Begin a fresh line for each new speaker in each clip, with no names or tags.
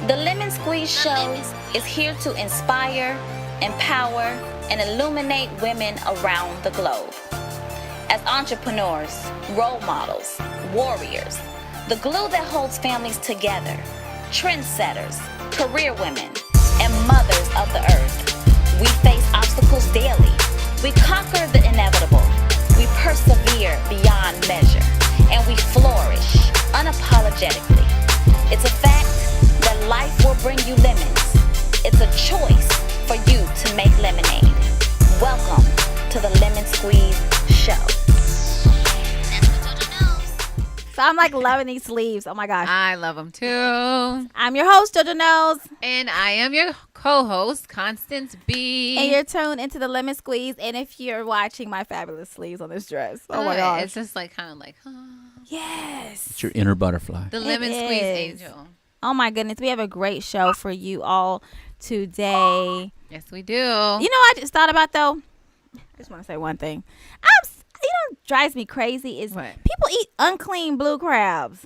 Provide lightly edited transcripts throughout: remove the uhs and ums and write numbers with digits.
The Lemon Squeeze Show is here to inspire, empower, and illuminate women around the globe. As entrepreneurs, role models, warriors, the glue that holds families together, trendsetters, career women, and mothers of the earth, we face obstacles daily. We conquer the inevitable. We persevere beyond measure. And we flourish unapologetically. It's a fact that life will bring you lemons. It's a choice for you to make lemonade. Welcome to the Lemon Squeeze Show. That's what JoJo knows.
So I'm like loving these sleeves. Oh my gosh.
I love them too.
I'm your host, JoJo Knows.
And I am your co-host, Constance B.
And you're tuned into the Lemon Squeeze. And if you're watching my fabulous sleeves on this dress, oh my gosh.
It's just like kind of like,
yes.
It's your inner butterfly.
The Lemon Squeeze Angel.
Oh my goodness. We have a great show for you all today.
Yes, we do.
You know, I just thought about though. I just want to say one thing. Drives me crazy is
what?
People eat unclean blue crabs.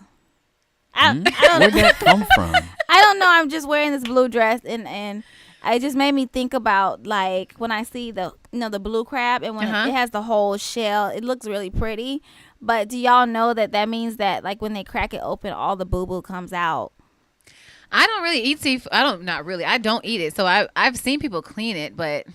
I don't
Where'd that come from?
I don't know. I'm just wearing this blue dress and it just made me think about like when I see the blue crab and when it has the whole shell, it looks really pretty. But do y'all know that means that like when they crack it open, all the boo boo comes out?
I don't really eat seafood. I don't eat it. So I've seen people clean it, but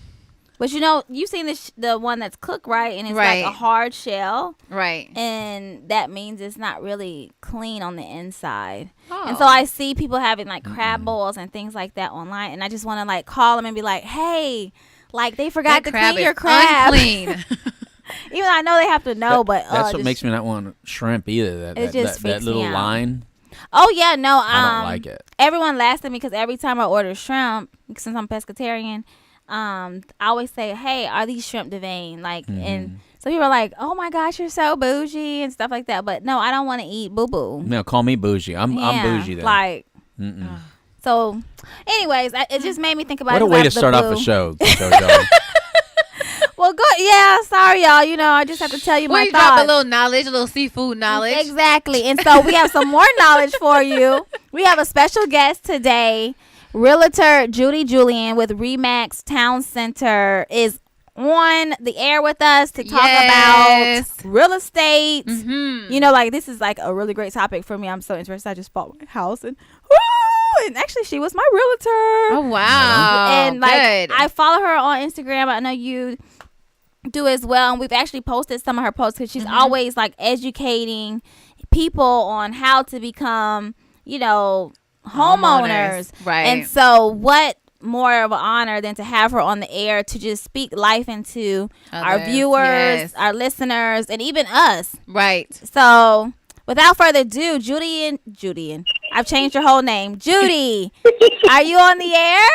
you know, you've seen the one that's cooked, right? And it's like a hard shell.
Right.
And that means it's not really clean on the inside.
Oh.
And so I see people having like crab bowls and things like that online. And I just want to like call them and be like, hey, like they forgot to clean your crab.
Unclean.
Even though I know they have to know, but
that's what makes me not want shrimp either. That little line.
Oh yeah, no.
I don't like it.
Everyone laughs at me because every time I order shrimp, since I'm pescatarian, I always say, hey, are these shrimp deveined? Like, and so people are like, oh my gosh, you're so bougie and stuff like that. But no, I don't want to eat boo boo.
No, call me bougie. I'm bougie then.
Like, so, anyways, it just made me think about
what a way to start off a show, JoJo.
Well, good. Yeah, sorry, y'all. You know, I just have to tell you my thoughts.
Drop a little knowledge, a little seafood knowledge.
Exactly. And so we have some more knowledge for you. We have a special guest today. Realtor Judy Julian with Remax Town Center is on the air with us to talk about real estate. You know, like this is like a really great topic for me. I'm so interested. I just bought my house and actually she was my realtor.
Oh wow.
And like I follow her on Instagram. I know you do as well, and we've actually posted some of her posts because she's always like educating people on how to become, you know, homeowners.
Right.
And so what more of an honor than to have her on the air to just speak life into our viewers, our listeners, and even us.
Right.
So without further ado, Judy, I've changed your whole name. Judy, are you on the air?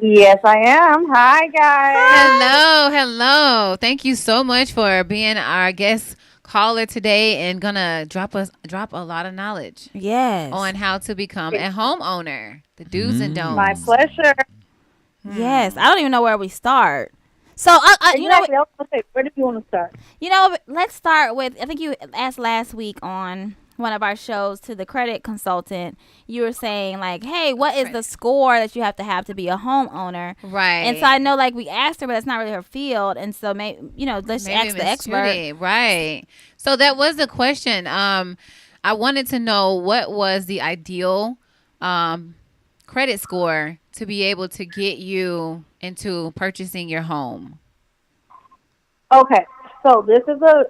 Yes, I am. Hi, guys.
Hello. Thank you so much for being our guest caller today and gonna drop a lot of knowledge on how to become a homeowner, the do's and don'ts.
My pleasure.
Yes, I don't even know where we start. So you know,
where do you want to start?
You know, let's start with, I think you asked last week on one of our shows to the credit consultant, you were saying like, hey, what is the score that you have to be a homeowner?
Right.
And so I know like we asked her, but that's not really her field. And so maybe, you know, let's ask the expert.
Judy. Right. So that was the question. I wanted to know what was the ideal credit score to be able to get you into purchasing your home.
Okay. So this is a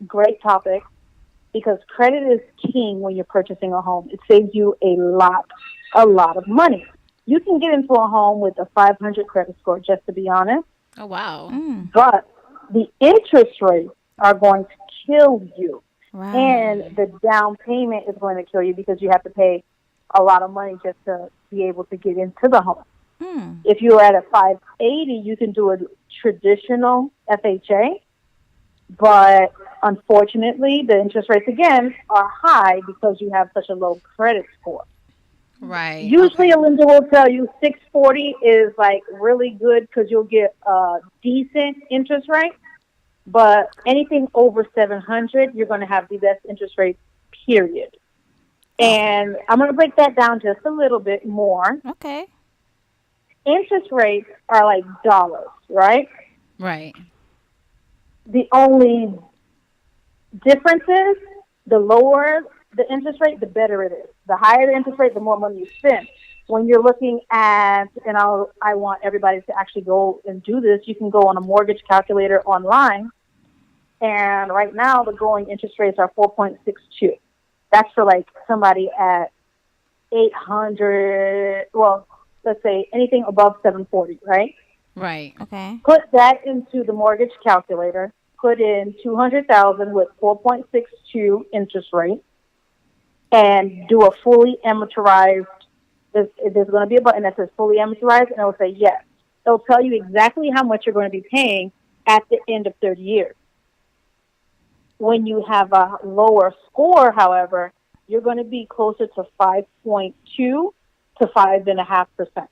great topic, because credit is king when you're purchasing a home. It saves you a lot of money. You can get into a home with a 500 credit score, just to be honest.
Oh, wow.
But the interest rates are going to kill you.
Right.
And the down payment is going to kill you because you have to pay a lot of money just to be able to get into the home. If you're at a 580, you can do a traditional FHA. But unfortunately, the interest rates, again, are high because you have such a low credit score.
Right.
Usually, a lender will tell you 640 is like really good because you'll get a decent interest rate. But anything over 700, you're going to have the best interest rate, period. And I'm going to break that down just a little bit more.
Okay.
Interest rates are like dollars, right?
Right.
The only difference is the lower the interest rate, the better it is. The higher the interest rate, the more money you spend. When you're looking at, and I want everybody to actually go and do this, you can go on a mortgage calculator online. And right now, the going interest rates are 4.62. That's for like somebody at 800, well, let's say anything above 740, right?
Right.
Okay.
Put that into the mortgage calculator. Put in 200,000 with 4.62 interest rate, and do a fully amortized. There's going to be a button that says fully amortized, and it will say yes. It'll tell you exactly how much you're going to be paying at the end of 30 years. When you have a lower score, however, you're going to be closer to 5.2 to 5.5%.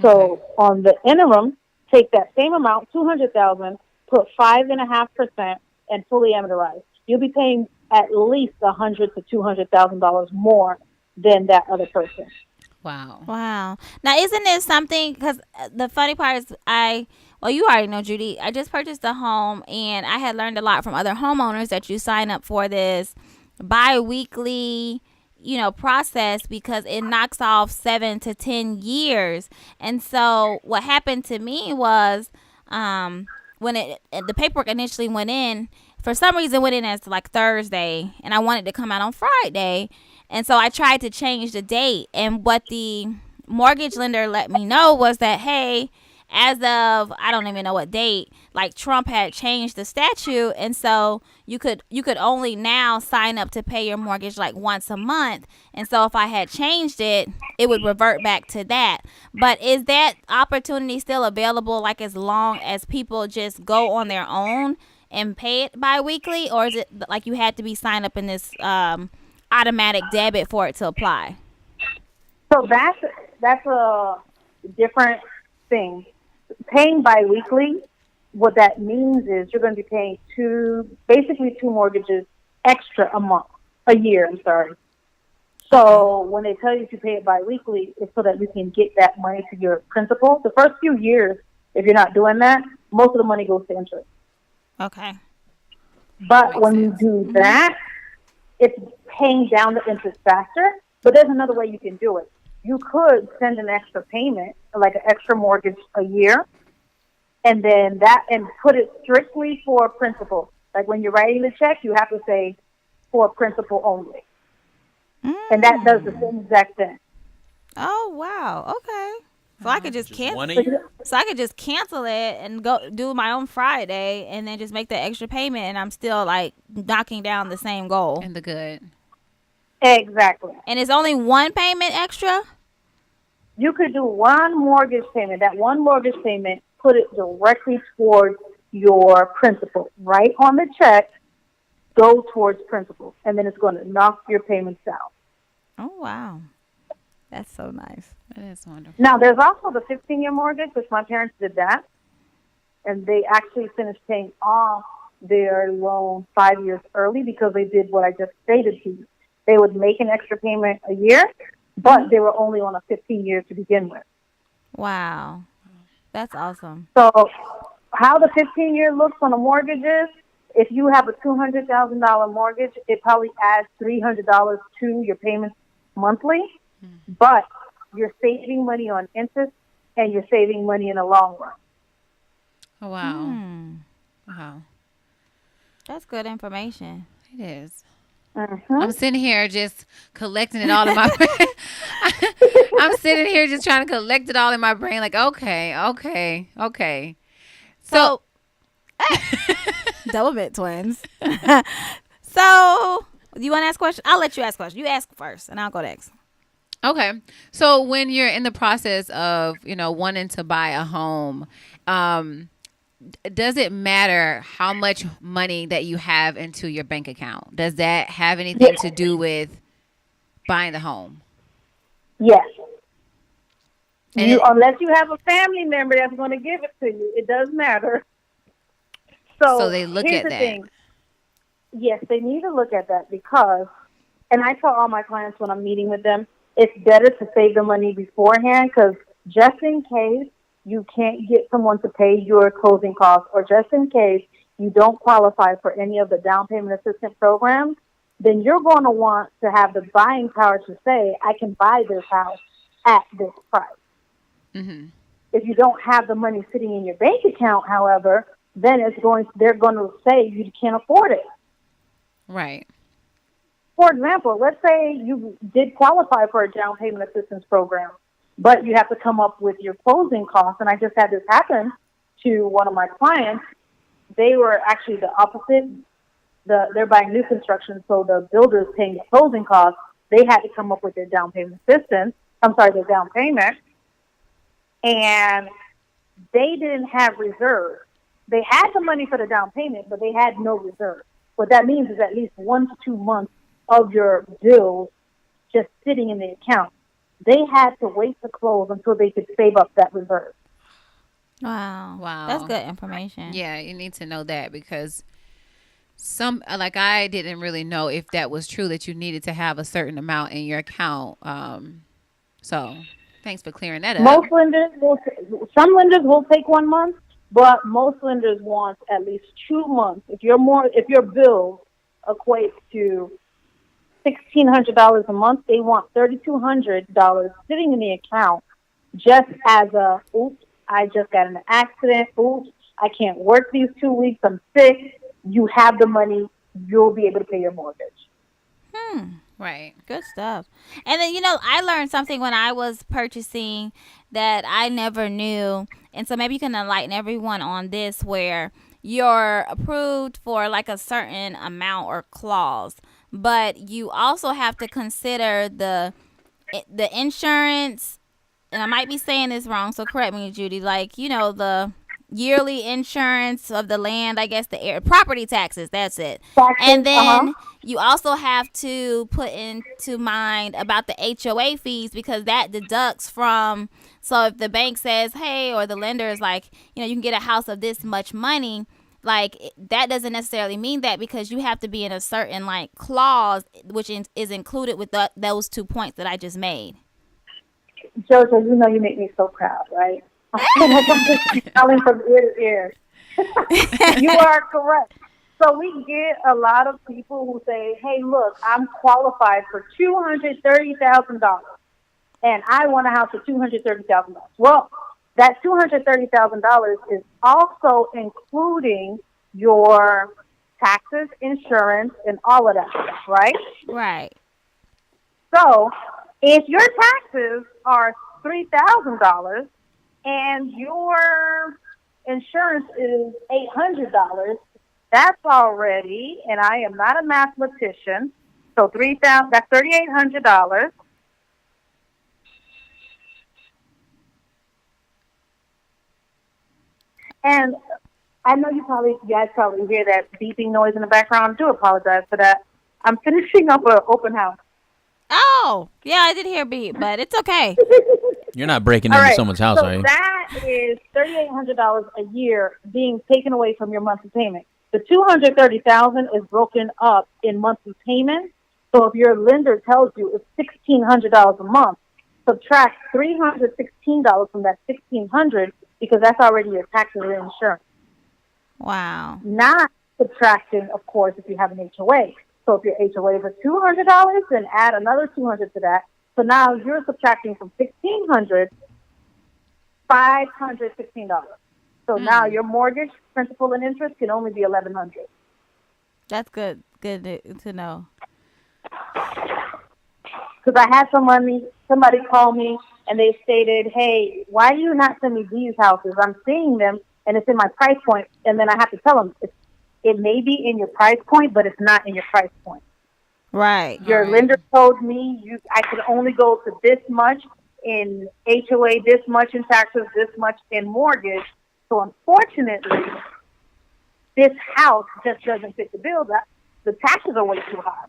So on the interim, take that same amount, 200,000, put 5.5% and fully amortize. You'll be paying at least $100,000 to $200,000 more than that other person.
Wow.
Wow. Now, isn't this something? Because the funny part is, well, you already know, Judy. I just purchased a home, and I had learned a lot from other homeowners that you sign up for this bi-weekly process because it knocks off 7 to 10 years. And so what happened to me was when the paperwork initially went in, for some reason went in as like Thursday, and I wanted to come out on Friday. And so I tried to change the date, and what the mortgage lender let me know was that, hey, as of I don't even know what date, like Trump had changed the statute, and so you could only now sign up to pay your mortgage like once a month. And so if I had changed it, it would revert back to that. But is that opportunity still available, like as long as people just go on their own and pay it bi-weekly, or is it like you had to be signed up in this automatic debit for it to apply?
So that's a different thing. Paying biweekly, what that means is you're going to be paying basically two mortgages extra a year. So when they tell you to pay it biweekly, it's so that you can get that money to your principal. The first few years, if you're not doing that, most of the money goes to interest.
Okay.
But when you do that, it's paying down the interest faster. But there's another way you can do it. You could send an extra payment, like an extra mortgage a year, and then and put it strictly for principal. Like when you're writing the check, you have to say for principal only. And that does the same exact thing.
Oh, wow. Okay. So I could just cancel.
1 a year?
So I could just cancel it and go do my own Friday, and then just make the extra payment, and I'm still like knocking down the same goal.
And the good.
Exactly.
And it's only one payment extra?
You could do one mortgage payment. That one mortgage payment, put it directly towards your principal. Right on the check, go towards principal. And then it's going to knock your payments down.
Oh, wow. That's so nice.
That is wonderful.
Now, there's also the 15-year mortgage, which my parents did that. And they actually finished paying off their loan 5 years early because they did what I just stated to you. They would make an extra payment a year, but they were only on a 15 years to begin with.
Wow. That's awesome.
So how the 15-year looks on a mortgage is, if you have a $200,000 mortgage, it probably adds $300 to your payments monthly, but you're saving money on interest and you're saving money in the long run.
Oh, wow. Wow.
That's good information.
It is.
Mm-hmm.
I'm sitting here just collecting it all in my brain. I'm sitting here just trying to collect it all in my brain. Like, okay. So
double bit twins. So, do you want to ask questions? I'll let you ask questions. You ask first, and I'll go next.
Okay. So when you're in the process of, wanting to buy a home, does it matter how much money that you have into your bank account? Does that have anything to do with buying the home?
Yes. Unless you have a family member that's going to give it to you, it does matter. So
they look at that.
Thing. Yes, they need to look at that because And I tell all my clients when I'm meeting with them, it's better to save the money beforehand, because just in case you can't get someone to pay your closing costs, or just in case you don't qualify for any of the down payment assistance programs, then you're going to want to have the buying power to say, I can buy this house at this price.
Mm-hmm.
If you don't have the money sitting in your bank account, however, then they're going to say you can't afford it.
Right.
For example, let's say you did qualify for a down payment assistance program, but you have to come up with your closing costs. And I just had this happen to one of my clients. They were actually the opposite. They're buying new construction, so the builder's paying the closing costs. They had to come up with their down payment assistance. Their down payment. And they didn't have reserves. They had the money for the down payment, but they had no reserve. What that means is at least 1 to 2 months of your bills just sitting in the account. They had to wait to close until they could save up that reserve.
Wow. That's good information.
Yeah, you need to know that, because I didn't really know if that was true, that you needed to have a certain amount in your account. So thanks for clearing that up.
Some lenders will take 1 month, but most lenders want at least 2 months. If your bill equates to $1,600 a month, they want $3,200 sitting in the account just as oops, I just got in an accident. Oops, I can't work these 2 weeks. I'm sick. You have the money. You'll be able to pay your mortgage.
Right.
Good stuff. And then, I learned something when I was purchasing that I never knew. And so maybe you can enlighten everyone on this, where you're approved for like a certain amount or clause, but you also have to consider the insurance. And I might be saying this wrong, so correct me, Judy. Like, the yearly insurance of the land, I guess the property taxes, that's it. And then you also have to put into mind about the HOA fees, because that deducts from, so if the bank says, hey, or the lender is like, you can get a house of this much money, like that doesn't necessarily mean that, because you have to be in a certain like clause, which is included with those 2 points that I just made.
JoJo, you make me so proud, right? I'm just smiling from ear to ear. You are correct. So we get a lot of people who say, hey, look, I'm qualified for $230,000, and I want a house for $230,000. Well, that $230,000 is also including your taxes, insurance, and all of that stuff, right?
Right.
So if your taxes are $3,000 and your insurance is $800, that's already, and I am not a mathematician, so that's $3,800. And I know you guys probably hear that beeping noise in the background. I do apologize for that. I'm finishing up an open house.
Oh, yeah, I did hear beep, but it's okay.
You're not breaking into someone's house,
so
are you?
That is $3,800 a year being taken away from your monthly payment. The $230,000 is broken up in monthly payments. So if your lender tells you it's $1,600 a month, subtract $316 from that $1,600, because that's already your taxes and insurance.
Wow.
Not subtracting, of course, if you have an HOA. So if your HOA is $200, then add another $200 to that. So now you're subtracting from $1,600, $516. So now your mortgage, principal, and interest can only be $1,100.
That's good. Good to know.
Because I had somebody call me and they stated, hey, why do you not send me these houses? I'm seeing them and it's in my price point. And then I have to tell them it may be in your price point, but it's not in your price point.
Right.
Your lender told me I could only go to this much in HOA, this much in taxes, this much in mortgage. So unfortunately, this house just doesn't fit the bill. The taxes are way too high.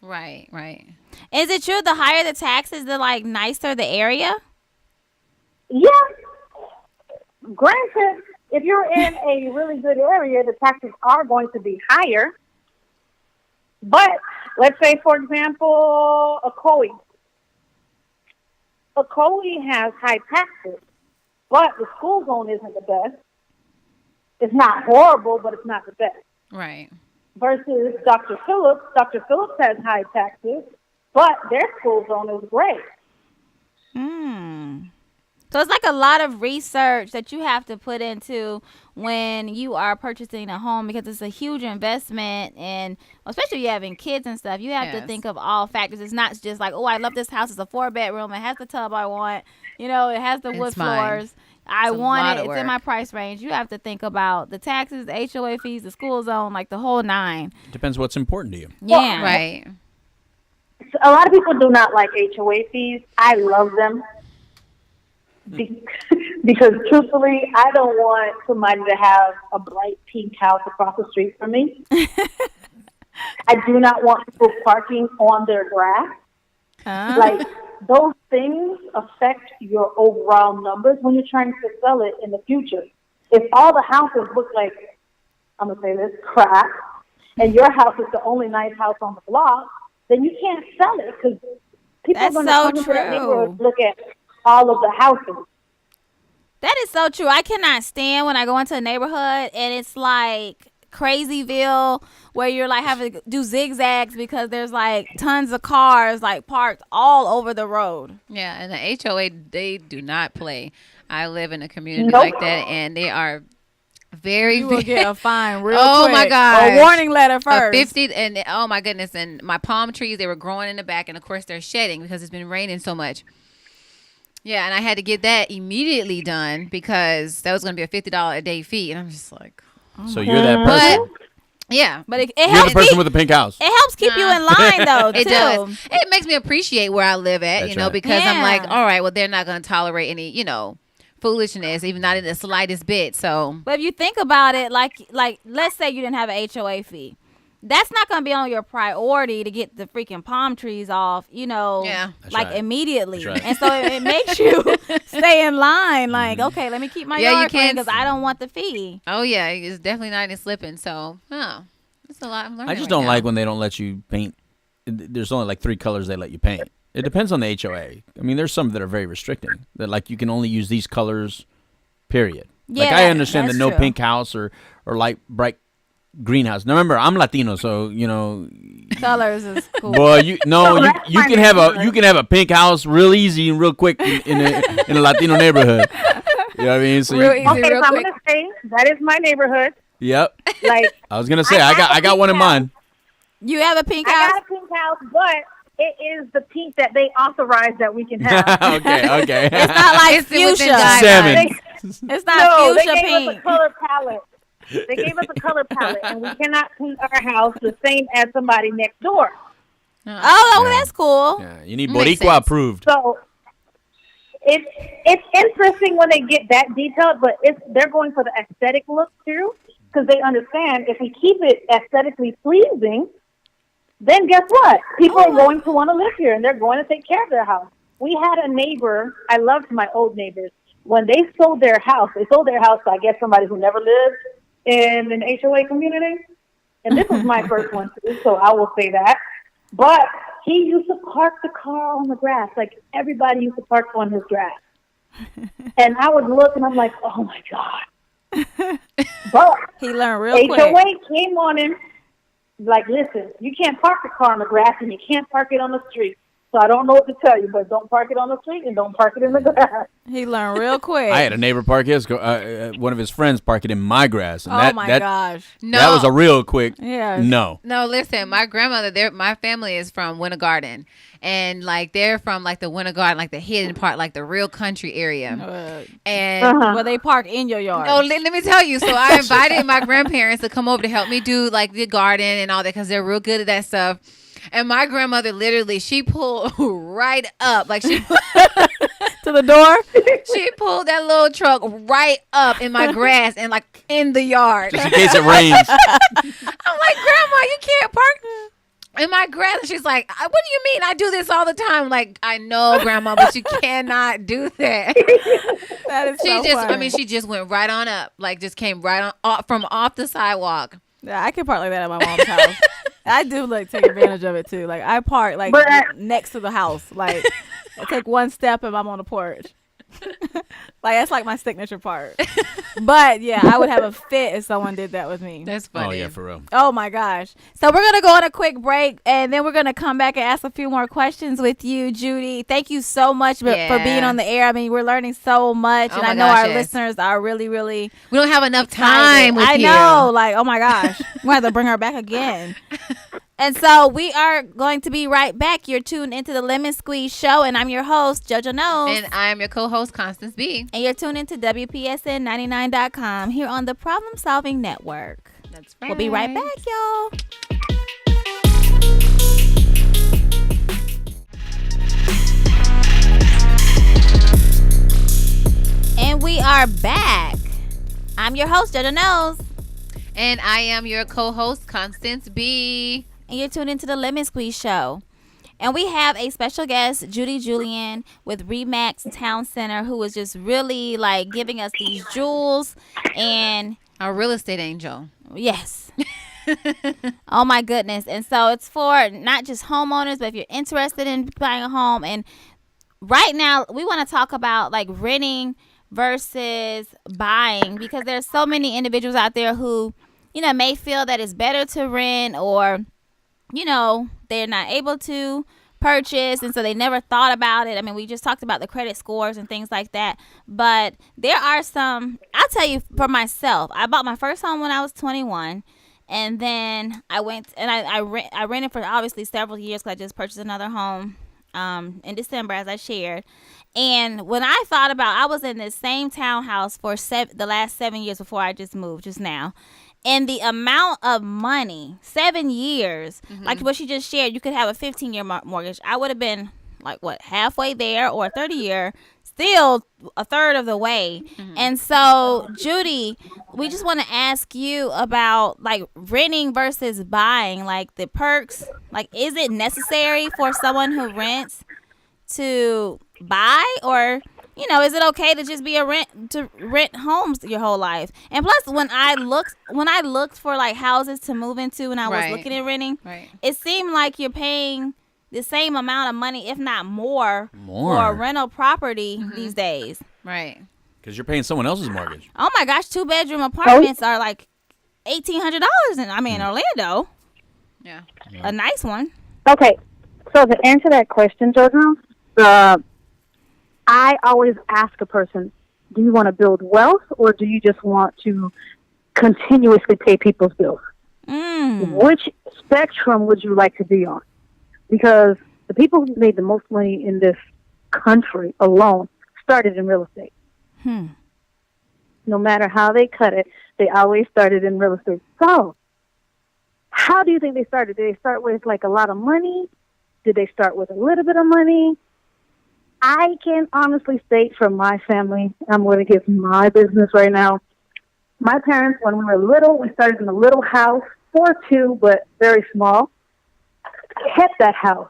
Right.
Is it true the higher the taxes, the nicer the area?
Yeah. Granted, if you're in a really good area, the taxes are going to be higher. But let's say, for example, a COE. A COE has high taxes, but the school zone isn't the best. It's not horrible, but it's not the best.
Right.
Versus Dr. Phillips. Dr. Phillips has high taxes, but their school zone is great.
So it's like a lot of research that you have to put into when you are purchasing a home, because it's a huge investment, and especially if you're having kids and stuff, you have to think of all factors. It's not just like, oh, I love this house. It's a 4-bedroom. It has the tub I want. You know, it has the wood floors. I want it. It's in my price range. You have to think about the taxes, the HOA fees, the school zone, like the whole 9.
Depends what's important to you.
Yeah.
Right.
A lot of people do not like HOA fees. I love them. Because truthfully, I don't want somebody to have a bright pink house across the street from me. I do not want people parking on their grass. Like, those things affect your overall numbers when you're trying to sell it in the future. If all the houses look like, I'm going to say this, crap, and your house is the only nice house on the block, then you can't sell it, because people are going to come into that neighborhood and look at all of the houses.
That is so true. I cannot stand when I go into a neighborhood and it's like Crazyville, where you're like having to do zigzags because there's like tons of cars like parked all over the road.
Yeah, and the HOA, they do not play. I live in a community like that, and they are very,
you will get a fine real
oh
quick.
My God,
a warning letter first.
50, and oh my goodness, and my palm trees, they were growing in the back, and of course they're shedding because it's been raining so much. Yeah, and I had to get that immediately done because that was going to be a $50 a day fee, and I'm just like,
so you're that person.
Yeah,
but it
you're
helps.
the person with the pink house.
It helps keep you in line, though.
It does. It makes me appreciate where I live at,
That's
you know,
right.
because I'm like, all right, well, they're not going to tolerate any, you know, foolishness, even not in the slightest bit. So,
but if you think about it, like let's say you didn't have an HOA fee. That's not going to be on your priority to get the freaking palm trees off, you know, immediately.
Right.
And so it makes you stay in line. Like, okay, let me keep my yard clean because I don't want the fee.
Oh, yeah. It's definitely not any slipping. So, it's a lot I'm learning.
I just don't like when they don't let you paint. There's only like 3 colors they let you paint. It depends on the HOA. I mean, there's some that are very restricting. That like you can only use these colors, period.
Yeah,
like I understand the no
true.
pink house or light bright greenhouse. Now remember, I'm Latino, so you know
colors is cool.
Boy, you can have a pink house real easy and real quick in a Latino neighborhood. You know what I mean? So
real easy,
okay,
real
so
quick.
I'm gonna say that is my neighborhood.
Yep.
Like
I was gonna say, I got one in mind.
You have a pink
I
house?
got a pink house, but it is the pink that they authorize that we can have.
Okay.
It's not like
It's within
fuchsia.
guidelines.
Salmon.
It's not
they
fuchsia
gave us a
pink.
color palette. They gave us a color palette, and we cannot paint our house the same as somebody next door.
Oh,
Yeah.
that's cool.
Yeah, you need
Makes
Boricua
sense.
approved.
So it's interesting when they get that detailed, but they're going for the aesthetic look too, because they understand if we keep it aesthetically pleasing, then guess what? People are going to want to live here, and they're going to take care of their house. We had a neighbor. I loved my old neighbors. When they sold their house to, I guess, somebody who never lived in an HOA community. And this was my first one, too, so I will say that. But he used to park the car on the grass. Like, everybody used to park on his grass. And I would look, and I'm like, oh, my God. But
He learned real
HOA
quick.
came on him, like, listen, you can't park the car on the grass, and you can't park it on the street. So I don't know what to tell you, but don't park it on the street and don't park it in the grass.
He learned real quick.
I had a neighbor park one of his friends park it in my grass. And
Oh, my gosh.
No.
That was a real quick
Yeah.
no.
No, listen, my grandmother, my family is from Winter Garden. And, like, they're from, like, the Winter Garden, like, the hidden part, like, the real country area. And
Well, they park in your yard.
oh, let me tell you. So I invited my grandparents to come over to help me do, like, the garden and all that because they're real good at that stuff. And my grandmother literally, she pulled right up. Like, she
To the door?
she pulled that little truck right up in my grass and, like, in the yard.
Just in case it rains.
I'm like, Grandma, you can't park in my grass. And she's like, what do you mean? I do this all the time. I'm like, I know, Grandma, but you cannot do that.
That is
She
so
just,
funny.
I mean, she just went right on up. Like, just came right on from off the sidewalk.
Yeah, I can park like that at my mom's house. I do like take advantage of it too. Like I park like
But
next to the house. Like I take one step and I'm on the porch. Like that's like my signature part. But yeah, I would have a fit if someone did that with me.
That's funny.
Oh yeah, for real.
Oh my gosh. So we're gonna go on a quick break and then we're gonna come back and ask a few more questions with you, Judy. Thank you so much for being on the air. I mean, we're learning so much, and I know our listeners are really, really.
We don't have enough time with you.
I know, like, oh my gosh, we have to bring her back again. And so we are going to be right back. You're tuned into the Lemon Squeeze Show, and I'm your host, JoJo Knows.
And I'm your co-host, Constance B.
And you're tuned into WPSN99.com here on the Problem Solving Network.
That's right.
We'll be right back, y'all. And we are back. I'm your host, JoJo Knows.
And I am your co-host, Constance B.
And you're tuned into the Lemon Squeeze Show. And we have a special guest, Judy Julian with Remax Town Center, who is just really like giving us these jewels. And
our real estate angel.
Yes. Oh my goodness. And so it's for not just homeowners, but if you're interested in buying a home. And right now we want to talk about like renting versus buying, because there's so many individuals out there who, you know, may feel that it's better to rent, or, you know, they're not able to purchase, and so they never thought about it. I mean, we just talked about the credit scores and things like that, but there are some. I'll tell you, for myself, I bought my first home when I was 21, and then I went and I rented for obviously several years because I just purchased another home in December, as I shared. And when I thought about, I was in this same townhouse for the last 7 years before I just moved just now. And the amount of money, 7 years, like what she just shared, you could have a 15-year mortgage. I would have been like, what, halfway there, or a 30-year, still a third of the way. And so, Judy, we just want to ask you about like renting versus buying, like the perks. Like, is it necessary for someone who rents to buy, or, you know, is it okay to just be rent homes your whole life? And plus, when I looked for like houses to move into, when I was looking at renting, it seemed like you're paying the same amount of money, if not more. For a rental property these days. Right.
Because you're paying someone else's mortgage.
Oh my gosh, 2-bedroom apartments are like $1,800 in Orlando.
Yeah.
A nice one.
Okay, so to answer that question, JoJo, I always ask a person, do you want to build wealth, or do you just want to continuously pay people's bills? Which spectrum would you like to be on? Because the people who made the most money in this country alone started in real estate. No matter how they cut it, they always started in real estate. So, how do you think they started? Did they start with like a lot of money? Did they start with a little bit of money? I can honestly state from my family, I'm going to give my business right now. My parents, when we were little, we started in a little house, 4-2, but very small. Kept that house,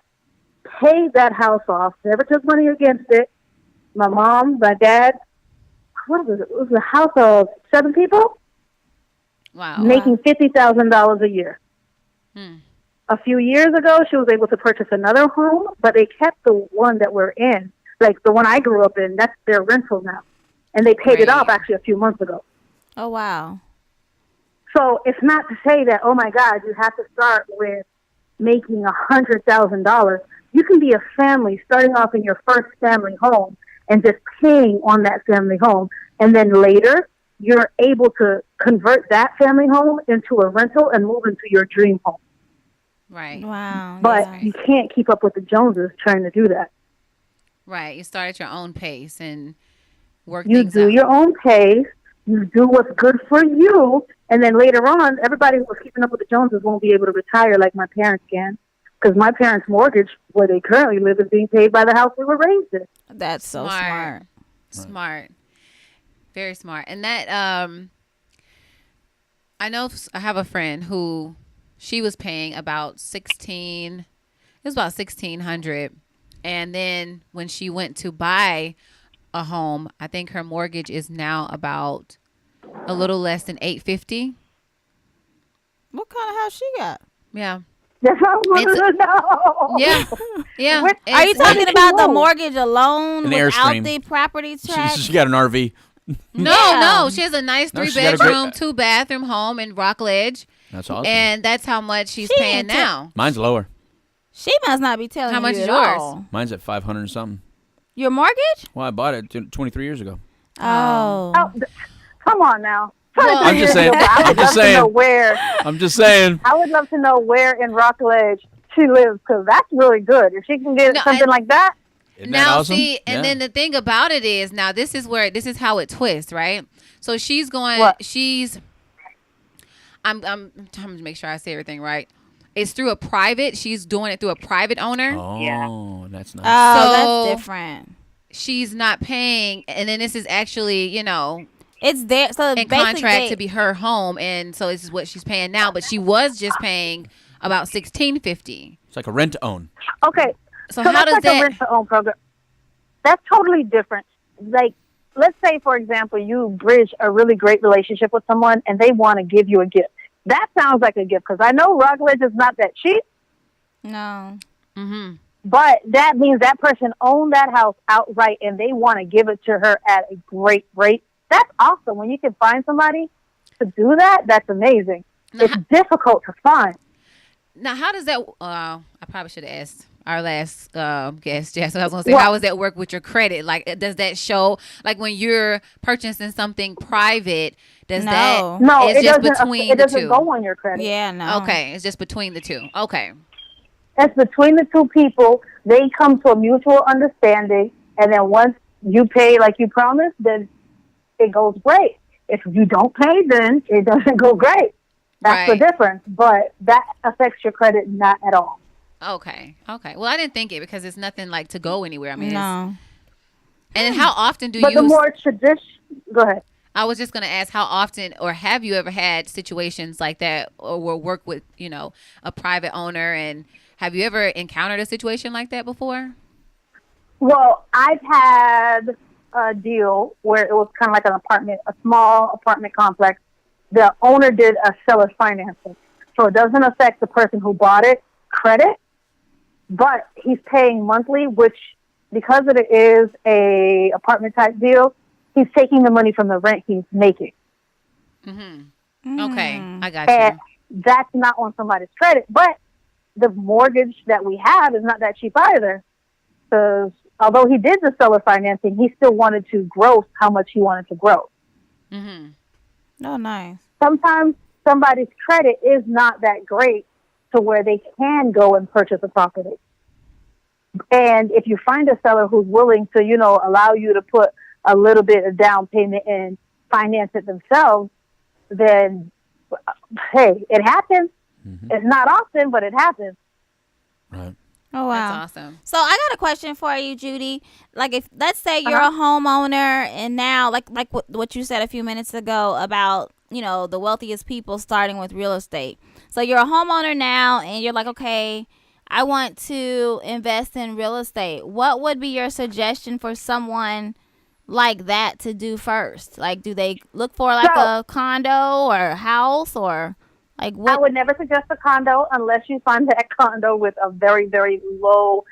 paid that house off, never took money against it. My mom, my dad, what was it? It was a house of 7 people.
Wow.
Making $50,000 a year. A few years ago, she was able to purchase another home, but they kept the one that we're in. Like the one I grew up in, that's their rental now. And they paid it off actually a few months ago.
Oh, wow.
So it's not to say that, oh my God, you have to start with making $100,000. You can be a family starting off in your first family home and just paying on that family home. And then later, you're able to convert that family home into a rental and move into your dream home.
Right.
Wow.
But you can't keep up with the Joneses trying to do that.
Right. You start at your own pace and work
You
things
do
out.
your own pace. You do what's good for you. And then later on, everybody who was keeping up with the Joneses won't be able to retire like my parents can. Because my parents' mortgage, where they currently live, is being paid by the house we were raised in.
That's so smart.
Smart. Very smart. And that, I know I have a friend who she was paying about $1,600. And then when she went to buy a home, I think her mortgage is now about a little less than $850.
What kind of house she got?
Yeah.
That's what I wanted to know.
Yeah.
Which-
Are you
It's-
talking
What
about the
room?
mortgage alone
An
without
Airstream.
the property tax?
She's got an RV.
No. She has a nice
No, she's got a
3-bedroom,
great-
2-bathroom home in Rockledge.
That's awesome.
And that's how much she's
She
paying
ain't ta-
now.
Mine's lower.
She must not be telling
How much
you
is
at
yours?
all.
Mine's at 500 and something.
Your mortgage?
Well, I bought it 23 years ago.
Oh.
Oh, come on now.
Well,
I'm just saying.
I
I'm
would
just
love to know
saying.
where.
I'm just saying.
I would love to know where in Rockledge she lives because that's really good. If she can get
No,
something
and-
like that,
Isn't that
Now
awesome?
see, and
Yeah.
then the thing about it is now this is how it twists, right? So she's going
What?
I'm trying to make sure I say everything right. It's through a private. She's doing it through a private owner.
Oh, that's nice.
Oh,
So-
that's different.
She's not paying, and then this is actually,
It's there. So
in
basically
contract
they-
to be her home, and so this is what she's paying now. But she was just paying about $1,650.
It's like a rent to own.
okay.
So
So
how
that's
does
like a
that?
rent-to-own program. That's totally different. Like, let's say, for example, you bridge a really great relationship with someone and they want to give you a gift. That sounds like a gift because I know Rockledge is not that cheap,
No.
Mm-hmm.
but that means that person owned that house outright and they want to give it to her at a great rate. That's awesome. When you can find somebody to do that, that's amazing.
Now,
It's difficult to find.
Now, how does that? I probably should have asked our last guest, Jess. I was gonna say,
What?
how does that work with your credit? Like, does that show? Like, when you're purchasing something private, does
No.
that?
No,
it's
it
just
doesn't.
between
It
the
doesn't
two.
go on your credit.
Yeah, no.
Okay, it's just between the two. Okay.
It's between the two people. They come to a mutual understanding, and then once you pay like you promised, then it goes great. If you don't pay, then it doesn't go great. That's
Right.
the difference. But that affects your credit not at all.
Okay. Well, I didn't think it because it's nothing like to go anywhere. I mean,
No.
and how often do
But the
you?
more tradition, go ahead.
I was just gonna ask, how often, or have you ever had situations like that, or will work with a private owner, and have you ever encountered a situation like that before?
Well, I've had a deal where it was kind of like an apartment, a small apartment complex. The owner did a seller's financing. So it doesn't affect the person who bought it credit, but he's paying monthly, which because it is a apartment type deal, he's taking the money from the rent he's making.
Mm-hmm. Okay, I got
And
you.
that's not on somebody's credit. But the mortgage that we have is not that cheap either. Because although he did the seller financing, he still wanted to grow how much he wanted to grow.
Mm-hmm.
Oh, nice.
Sometimes somebody's credit is not that great to where they can go and purchase a property. And if you find a seller who's willing to, allow you to put a little bit of down payment and finance it themselves, then, hey, it happens.
Mm-hmm.
It's not often, but it happens.
Right.
Oh, wow.
That's awesome.
So I got a question for you, Judy. Like, if let's say you're a homeowner, and now, like what you said a few minutes ago about the wealthiest people starting with real estate. So you're a homeowner now, and you're like, okay, I want to invest in real estate. What would be your suggestion for someone like that to do first? Like, do they look for like
So-
a condo or a house, or like
I
what?
would never suggest a condo unless you find that condo with a very, very low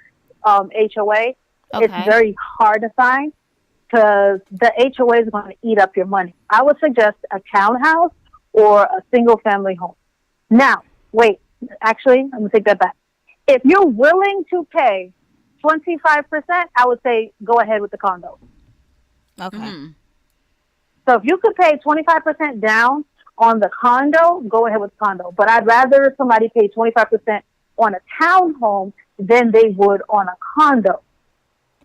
HOA.
Okay.
It's very hard to find because the HOA is going to eat up your money. I would suggest a townhouse or a single-family home. Now, wait. Actually, I'm going to take that back. If you're willing to pay 25%, I would say go ahead with the condo.
Okay.
Mm-hmm.
So if you could pay 25% down on the condo, go ahead with the condo. But I'd rather somebody pay 25% on a townhome than they would on a condo.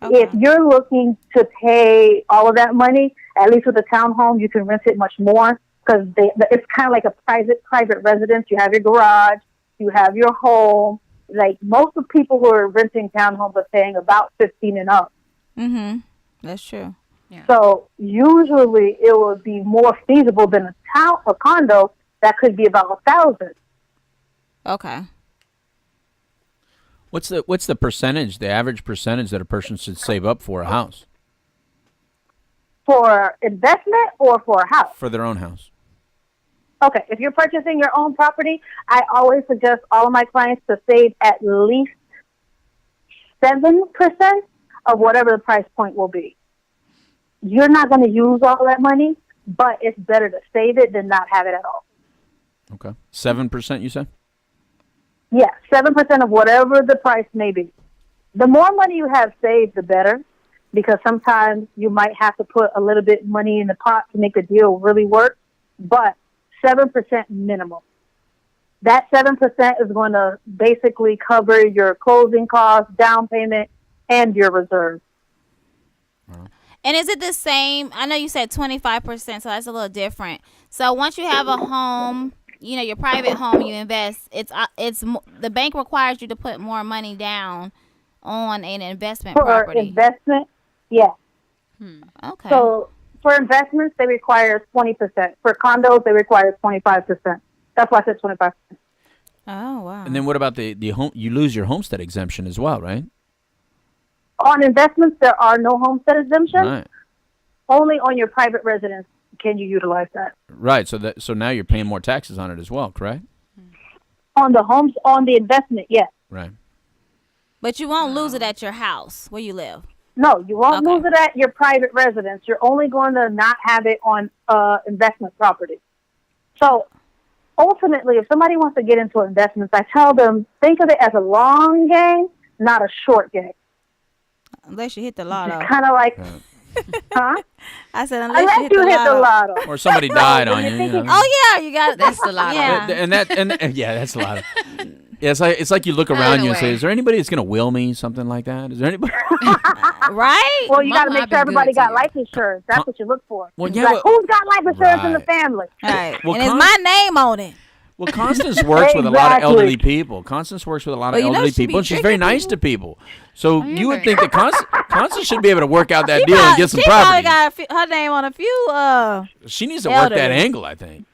Okay.
If you're looking to pay all of that money, at least with a townhome, you can rent it much more because it's kind of like a private residence. You have your garage, you have your home. Like most of the people who are renting townhomes are paying about 15 and up.
Mm-hmm. That's true.
So usually it would be more feasible than a condo that could be about 1,000.
Okay.
What's the percentage, the average percentage that a person should save up for a house?
For investment or for a house?
For their own house.
Okay, if you're purchasing your own property, I always suggest all of my clients to save at least 7% of whatever the price point will be. You're not going to use all that money, but it's better to save it than not have it at all.
Okay. 7%, you said?
Yeah, 7% of whatever the price may be. The more money you have saved, the better, because sometimes you might have to put a little bit money in the pot to make the deal really work, but 7% minimum. That 7% is going to basically cover your closing costs, down payment, and your reserves.
And is it the same? I know you said 25%, so that's a little different. So once you have a home, you know, your private home, you invest. The bank requires you to put more money down on an investment property.
For investment, yeah.
Okay.
So for investments, they require 20%. For condos, they require 25%. That's why I said 25%.
Oh, wow.
And then what about the home? You lose your homestead exemption as well, right?
On investments, there are no homestead exemptions.
Right.
Only on your private residence can you utilize that.
Right. So now you're paying more taxes on it as well, correct?
On the investment, yes.
Right.
But you won't lose it at your house where you live.
No, you won't
Okay.
lose it at your private residence. You're only going to not have it on investment property. So ultimately, if somebody wants to get into investments, I tell them, think of it as a long game, not a short game.
Unless you hit the lotto.
It's kind of like, huh?
I said unless
Unless you hit the lotto.
Or somebody died on you.
you're
you
thinking-
know.
Oh, yeah, you got
That's the lotto.
Yeah.
And yeah, that's a lot of. Yeah, it's like you look around you and say,
Anyway.
"Is there anybody that's gonna will me?" Something like that. Is there anybody?
Right?
Well, you got to
Mama,
make
I've
sure
been
everybody
good to
got
you.
life insurance. That's what you look for.
Well,
It's
yeah,
like,
well-
who's got life insurance in the
Right.
family?
Right.
Well,
and it's my name on it.
Well, Constance works with a lot of
Exactly.
elderly people. Constance works with a lot of
Well, you know
elderly
she be
people, and she's very
tricking
nice to people. So
you're
you would
very
think that Constance should be able to work out that
She
deal and
probably-
get some
she probably
property.
got her name on a few.
She needs to work that
elderly.
angle, I think.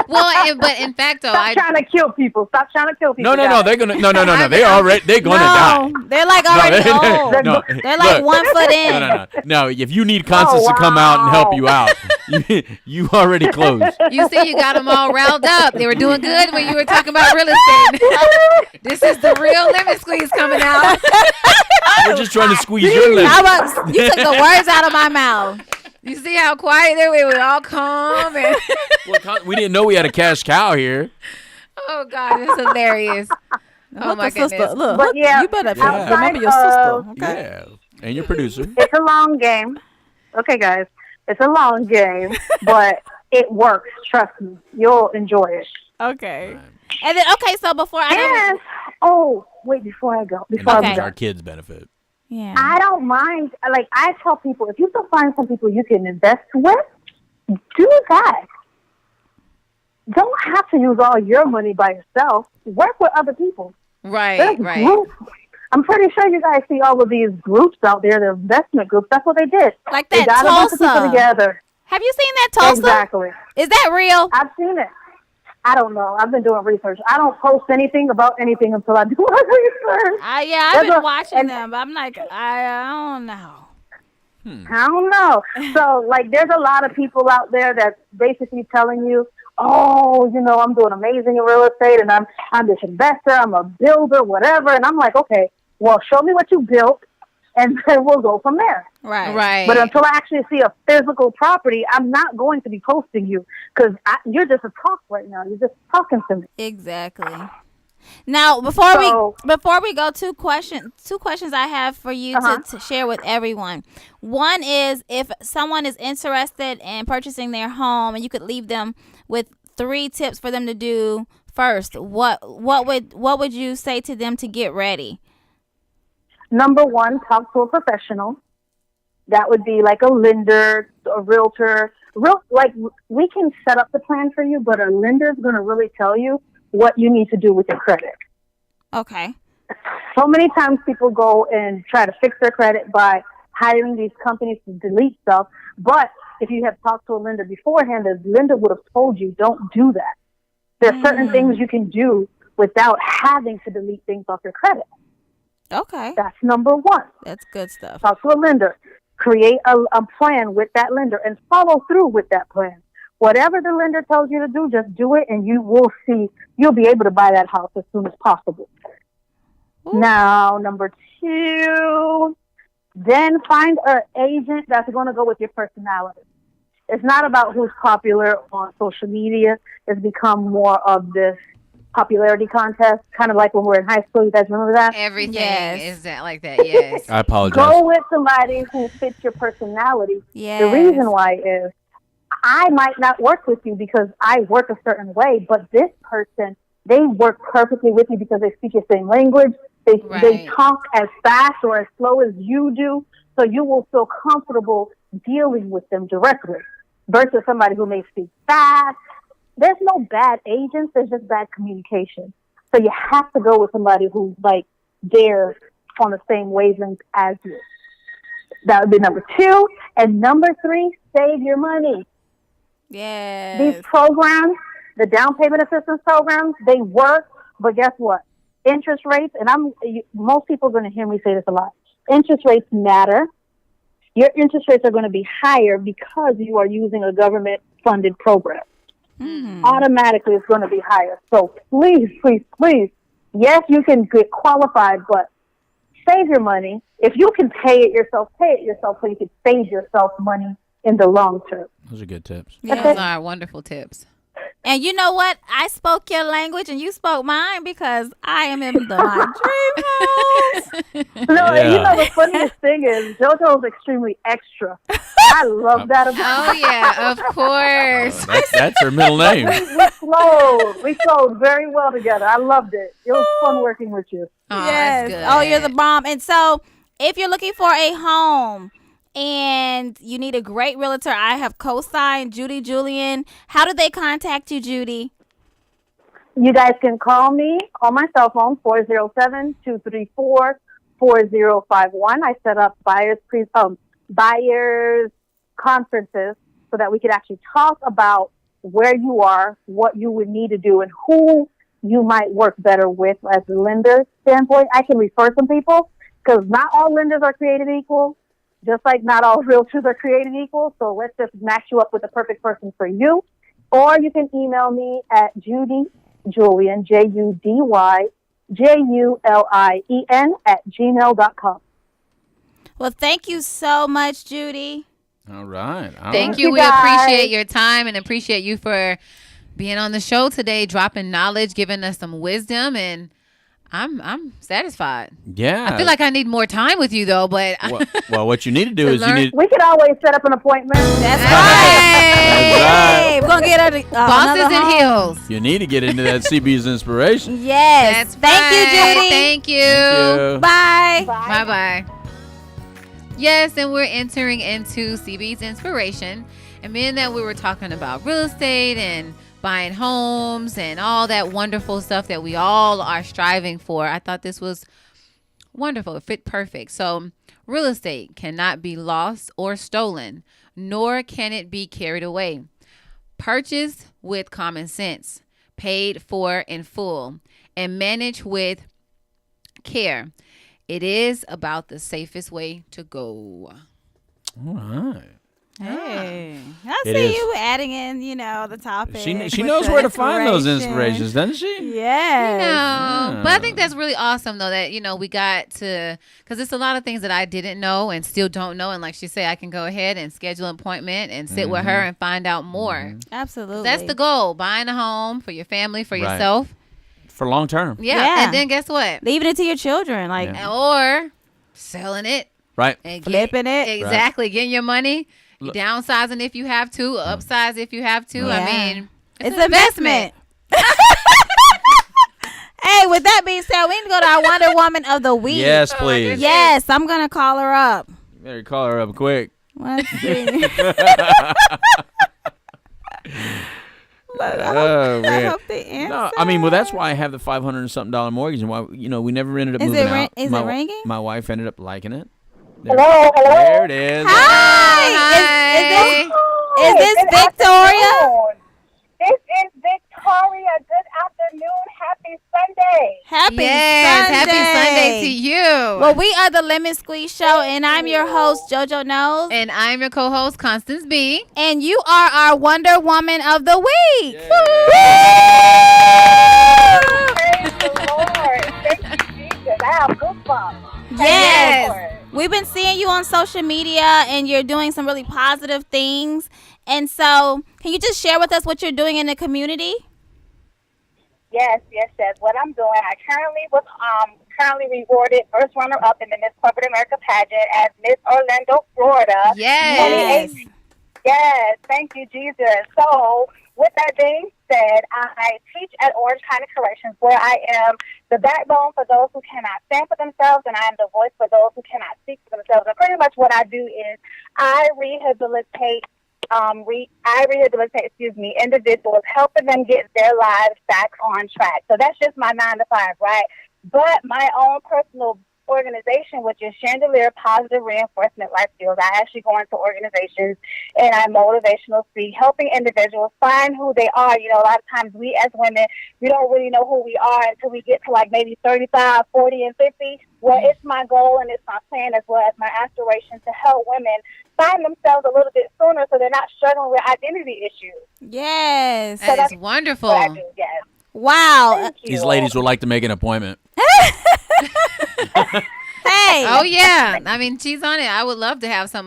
Well, but in fact, though,
Stop trying to kill people. Stop trying to kill people.
No,
guys.
they're gonna no. They're gonna die.
No, they're like already old.
no,
They're like
look,
1 foot in.
No, if you need Constance to come out and help you out, you already closed.
you see, you got them all riled up. They were doing good when you were talking about real estate. This is the real lemon squeeze coming out.
We're just trying to squeeze your lemon.
How about you took the words out of my mouth?
You see how quiet they were? We were all calm. And
We didn't know we had a cash cow here.
oh, God, that's hilarious. Oh,
Look,
my
sister,
goodness.
look,
But yeah,
you better
outside
remember your
of-
sister. Okay.
Yeah, and your producer.
It's a long game. Okay, guys. It's a long game, but it works. Trust me. You'll enjoy it.
Okay. And then so before I
And, oh, wait, before I go.
And
Before
that's
I
Okay.
go.
our kids benefit.
yeah.
I don't mind. Like, I tell people, if you can find some people you can invest with, do that. Don't have to use all your money by yourself. Work with other people.
Right,
There's
right.
groups. I'm pretty sure you guys see all of these groups out there, the investment groups. That's what they did.
Like
They
that
got a bunch of people
Tulsa.
together.
Have you seen that Tulsa?
Exactly.
Is that real?
I've seen it. I don't know. I've been doing research. I don't post anything about anything until I do my research.
I've
There's
been
a-
watching
and-
them, but I'm like, I don't know.
I don't know. So, like, there's a lot of people out there that's basically telling you, oh, you know, I'm doing amazing in real estate, and I'm this investor, I'm a builder, whatever. And I'm like, okay, well, show me what you built, and then we'll go from there.
Right.
Right.
But until I actually see a physical property, I'm not going to be posting you because you're just a talk right now. You're just talking to me.
Exactly. Now, before
So-
we go, two questions I have for you to share with everyone. One is, if someone is interested in purchasing their home, and you could leave them with 3 tips for them to do first, what would you say to them to get ready?
Number one, talk to a professional. That would be like a lender, a realtor. We can set up the plan for you, but a lender is going to really tell you what you need to do with your credit.
Okay.
So many times people go and try to fix their credit by hiring these companies to delete stuff. But if you have talked to a lender beforehand, the lender would have told you, don't do that. There are certain things you can do without having to delete things off your credit.
Okay.
That's number one.
That's good stuff.
Talk to a lender. Create a plan with that lender and follow through with that plan. Whatever the lender tells you to do, just do it, and you will see. You'll be able to buy that house as soon as possible. Ooh. Now, number 2, then find an agent that's going to go with your personality. It's not about who's popular on social media. It's become more of this popularity contest, kind of like when we were in high school. You guys remember that?
Everything is that like that, yes.
I apologize.
Go with somebody who fits your personality.
Yes.
The reason why is I might not work with you because I work a certain way, but this person, they work perfectly with you because they speak your same language. They talk as fast or as slow as you do, so you will feel comfortable dealing with them directly versus somebody who may speak fast. There's no bad agents. There's just bad communication. So you have to go with somebody who's like they're on the same wavelength as you. That would be number 2. And number 3, save your money.
Yes.
These programs, the down payment assistance programs, they work, but guess what? Interest rates, and most people are going to hear me say this a lot. Interest rates matter. Your interest rates are going to be higher because you are using a government-funded program. Mm-hmm. Automatically, it's going to be higher. So please, please, please, yes, you can get qualified, but save your money. If you can pay it yourself so you can save yourself money in the long term.
Those are good tips.
Yeah. Those are wonderful tips.
And you know what? I spoke your language and you spoke mine because I am in my dream house.
No, yeah. You know the funniest thing is JoJo is extremely extra. I love that about
her. Oh yeah, of course.
That's her middle name.
We flowed very well together. I loved it. It was fun working with you.
Oh,
yes.
That's good.
Oh, you're the bomb. And so, if you're looking for a home and you need a great realtor, I have co-signed Judy Julian. How do they contact you, Judy?
You guys can call me on my cell phone, 407-234-4051. I set up buyers conferences so that we could actually talk about where you are, what you would need to do, and who you might work better with as a lender standpoint. I can refer some people because not all lenders are created equal. Just like not all realtors are created equal, so let's just match you up with the perfect person for you. Or you can email me at Judy Julian, JudyJulien @gmail.com.
Well, thank you so much, Judy.
All right.
Thank you. We appreciate your time and appreciate you for being on the show today, dropping knowledge, giving us some wisdom, and I'm satisfied.
Yeah.
I feel like I need more time with you though, but
well, what you need to do is you need.
We could always set up an appointment.
That's right. We're gonna get her
bosses and heels.
You need to get into that CB's inspiration.
Yes. Thank you, Judy.
Thank you.
Bye.
Bye. Bye. Yes, and we're entering into CB's inspiration, and being that we were talking about real estate and buying homes and all that wonderful stuff that we all are striving for, I thought this was wonderful. It fit perfect. So real estate cannot be lost or stolen, nor can it be carried away. Purchase with common sense, paid for in full, and managed with care. It is about the safest way to go.
All right.
Hey, I see you adding in, the topic.
She knows where to find those inspirations, doesn't she?
Yeah.
But I think that's really awesome, though, that, we got to, because it's a lot of things that I didn't know and still don't know. And like she said, I can go ahead and schedule an appointment and sit with her and find out more.
Absolutely.
That's the goal, buying a home for your family, for yourself.
For long term.
Yeah. And then guess what?
Leaving it to your children.
Or selling it.
Right.
And
flipping it.
Exactly. Right. Getting your money. Downsizing if you have to, upsize if you have to.
Yeah.
I mean,
it's an investment. Hey, with that being said, we need to go to our Wonder Woman of the Week.
Yes, please.
Yes, I'm going to call her up.
You better call her up quick.
Let's see.
Oh, man.
I hope they answer.
No, I mean, that's why I have the $500 and something dollar mortgage, and why we never ended up moving out.
Is it ringing?
My wife ended up liking it.
Hello.
There it is.
Hi. Is this Victoria?
This is Victoria. Good afternoon. Happy Sunday.
Happy
Yes,
Sunday.
happy Sunday to you.
Well, we are the Lemon Squeeze Show, and I'm your host, JoJo Knows.
And I'm your co-host, Constance B.
And you are our Wonder Woman of the Week.
Praise the Lord. Thank you, Jesus. I have goosebumps.
Yes. We've been seeing you on social media, and you're doing some really positive things. And so, can you just share with us what you're doing in the community?
Yes. What I'm doing, I currently was rewarded first runner-up in the Miss Corporate America pageant as Miss Orlando, Florida.
Yes.
Yes, thank you, Jesus. So, with that being said, I teach at Orange County Corrections, where I am the backbone for those who cannot stand for themselves, and I am the voice for those who cannot speak for themselves. And pretty much what I do is I rehabilitate individuals, helping them get their lives back on track. So that's just my 9 to 5, right? But my own personal organization, which is Chandelier Positive Reinforcement Life Skills. I actually go into organizations and I motivational speak, helping individuals find who they are. You know, a lot of times we as women, we don't really know who we are until we get to like maybe 35, 40, and 50. Well, it's my goal and it's my plan as well as my aspiration to help women find themselves a little bit sooner so they're not struggling with identity issues.
Yes.
That is wonderful.
What I do, yes.
Wow.
Thank you.
These ladies would like to make an appointment.
Hey.
Oh, yeah. I mean, she's on it. I would love to have some